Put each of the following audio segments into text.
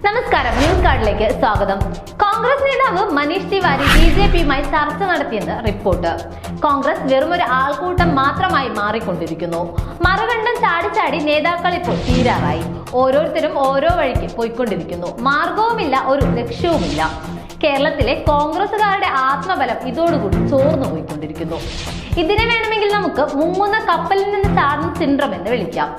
നമസ്കാരം, ന്യൂസ് കാർഡിലേക്ക് സ്വാഗതം. കോൺഗ്രസ് നേതാവ് മനീഷ് തിവാരി ബിജെപിയുമായി ചർച്ച നടത്തിയെന്ന് റിപ്പോർട്ട്. കോൺഗ്രസ് വെറുമൊരു ആൾക്കൂട്ടം മാത്രമായി മാറിക്കൊണ്ടിരിക്കുന്നു. മറുകണ്ഠം ചാടി നേതാക്കൾ ഇപ്പോൾ തീരാറായി. ഓരോരുത്തരും ഓരോ വഴിക്ക് പോയിക്കൊണ്ടിരിക്കുന്നു. മാർഗവുമില്ല, ഒരു ലക്ഷ്യവുമില്ല. കേരളത്തിലെ കോൺഗ്രസുകാരുടെ ആത്മബലം ഇതോടുകൂടി ചോർന്നു പോയിക്കൊണ്ടിരിക്കുന്നു. ഇതിനെ വേണമെങ്കിൽ നമുക്ക് മുങ്ങുന്ന കപ്പലിൽ നിന്ന് ചാടുന്ന സിൻഡ്രം എന്ന് വിളിക്കാം.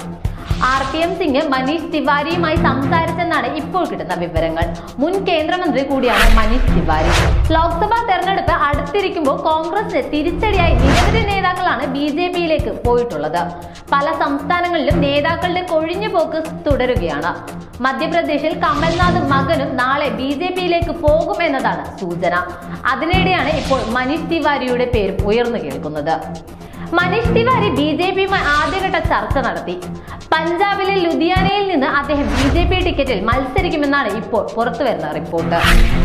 RPM സിംഗ് മനീഷ് തിവാരിയുമായി സംസാരിച്ചെന്നാണ് ഇപ്പോൾ കിട്ടുന്ന വിവരങ്ങൾ. മുൻ കേന്ദ്രമന്ത്രി കൂടിയാണ് മനീഷ് തിവാരി. ലോക്സഭാ തെരഞ്ഞെടുപ്പ് അടുത്തിരിക്കുമ്പോൾ കോൺഗ്രസിന് തിരിച്ചടിയായി നിരവധി നേതാക്കളാണ് BJPയിലേക്ക് പോയിട്ടുള്ളത്. പല സംസ്ഥാനങ്ങളിലും നേതാക്കളുടെ കൊഴിഞ്ഞുപോക്ക് തുടരുകയാണ്. മധ്യപ്രദേശിൽ കമൽനാഥും മകനും നാളെ BJPയിലേക്ക് പോകുമെന്നതാണ് സൂചന. അതിനിടെയാണ് ഇപ്പോൾ മനീഷ് തിവാരിയുടെ പേരും ഉയർന്നു കേൾക്കുന്നത്. മനീഷ് തിവാരി BJPയുമായി ആദ്യഘട്ട ചർച്ച നടത്തി. പഞ്ചാബിലെ ലുധിയാനയിൽ നിന്ന് അദ്ദേഹം BJP ടിക്കറ്റിൽ മത്സരിക്കുമെന്നാണ് ഇപ്പോൾ പുറത്തുവരുന്ന റിപ്പോർട്ട്.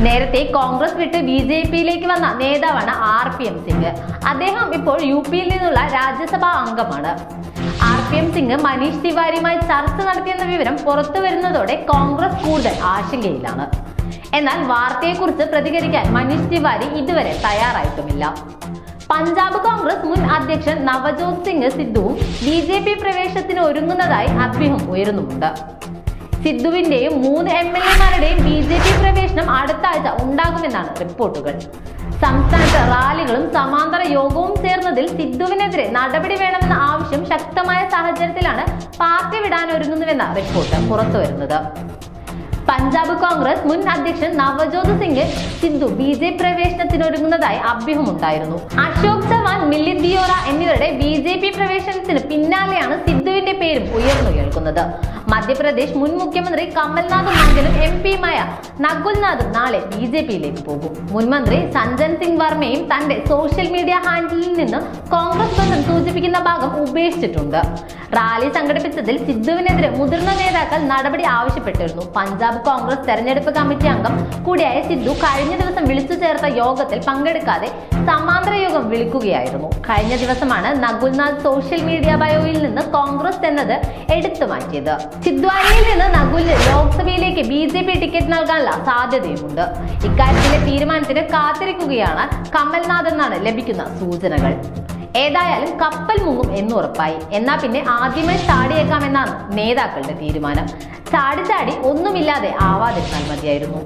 നേരത്തെ കോൺഗ്രസ് വിട്ട് BJPയിലേക്ക് വന്ന നേതാവാണ് RPM സിംഗ്. അദ്ദേഹം ഇപ്പോൾ UPയിൽ നിന്നുള്ള രാജ്യസഭാ അംഗമാണ്. RPM സിംഗ് മനീഷ് തിവാരിയുമായി ചർച്ച നടത്തിയെന്ന വിവരം പുറത്തു വരുന്നതോടെ കോൺഗ്രസ് കൂടുതൽ ആശങ്കയിലാണ്. എന്നാൽ വാർത്തയെക്കുറിച്ച് പ്രതികരിക്കാൻ മനീഷ് തിവാരി ഇതുവരെ തയ്യാറായിട്ടുമില്ല. പഞ്ചാബ് കോൺഗ്രസ് മുൻ അധ്യക്ഷൻ നവജോത് സിംഗ് സിദ്ധുവും BJP പ്രവേശനത്തിന് ഒരുങ്ങുന്നതായി അഭ്യൂഹം ഉയരുന്നുമുണ്ട്. സിദ്ധുവിന്റെയും 3 MLAമാരുടെയും BJP പ്രവേശനം അടുത്ത ആഴ്ച ഉണ്ടാകുമെന്നാണ് റിപ്പോർട്ടുകൾ. സംസ്ഥാനത്ത് റാലികളും സമാന്തര യോഗവും ചേർന്നതിൽ സിദ്ധുവിനെതിരെ നടപടി വേണമെന്ന ആവശ്യം ശക്തമായ സാഹചര്യത്തിലാണ് പാർട്ടി വിടാനൊരുങ്ങുന്നുവെന്ന റിപ്പോർട്ട് പുറത്തുവരുന്നത്. പഞ്ചാബ് കോൺഗ്രസ് മുൻ അധ്യക്ഷൻ നവജോത് സിംഗ് സിദ്ധു BJP പ്രവേശനത്തിനൊരുങ്ങുന്നതായി അഭ്യൂഹമുണ്ടായിരുന്നു. അശോക് ചവാൻ, മിലിന്ദ് ദിയോറ എന്നിവരുടെ BJP പ്രവേശനത്തിന് പിന്നാലെയാണ് സിദ്ധുവിന്റെ പേരും ഉയർന്നു കേൾക്കുന്നത്. മധ്യപ്രദേശ് മുൻ മുഖ്യമന്ത്രി കമൽനാഥും മകനും MPയുമായ നകുൽനാഥും നാളെ BJPയിലേക്ക് പോകും. മുൻ മന്ത്രി സഞ്ജൻ സിംഗ് വർമ്മയും തന്റെ സോഷ്യൽ മീഡിയ ഹാൻഡിലിൽ നിന്ന് കോൺഗ്രസ് ബന്ധം സൂചിപ്പിക്കുന്ന ഭാഗം ഉപേക്ഷിച്ചിട്ടുണ്ട്. റാലി സംഘടിപ്പിച്ചതിൽ സിദ്ധുവിനെതിരെ മുതിർന്ന നേതാക്കൾ നടപടി ആവശ്യപ്പെട്ടിരുന്നു. പഞ്ചാബ് കോൺഗ്രസ് തെരഞ്ഞെടുപ്പ് കമ്മിറ്റി അംഗം കൂടിയായ സിദ്ധു കഴിഞ്ഞ ദിവസം വിളിച്ചു ചേർത്ത യോഗത്തിൽ പങ്കെടുക്കാതെ സമാന്തര യോഗം വിളിക്കുകയായിരുന്നു. കഴിഞ്ഞ ദിവസമാണ് നകുൽനാഥ് സോഷ്യൽ മീഡിയ ബയോയിൽ നിന്ന് കോൺഗ്രസ് എന്നത് എടുത്തു മാറ്റിയത്. ചിന്ദ്വാരയിൽ നിന്ന് നകുലിന് ലോക്സഭയിലേക്ക് BJP ടിക്കറ്റ് നൽകാനുള്ള സാധ്യതയുമുണ്ട്. ഇക്കാര്യത്തിലെ തീരുമാനത്തിന് കാത്തിരിക്കുകയാണ് കമൽനാഥ് എന്നാണ് ലഭിക്കുന്ന സൂചനകൾ. ഏതായാലും കപ്പൽ മുങ്ങും എന്നുറപ്പായി. എന്നാ പിന്നെ ആദ്യമായി ചാടിയേക്കാമെന്നാണ് നേതാക്കളുടെ തീരുമാനം. ചാടി ഒന്നുമില്ലാതെ ആവാതിരുന്നാൽ മതിയായിരുന്നു.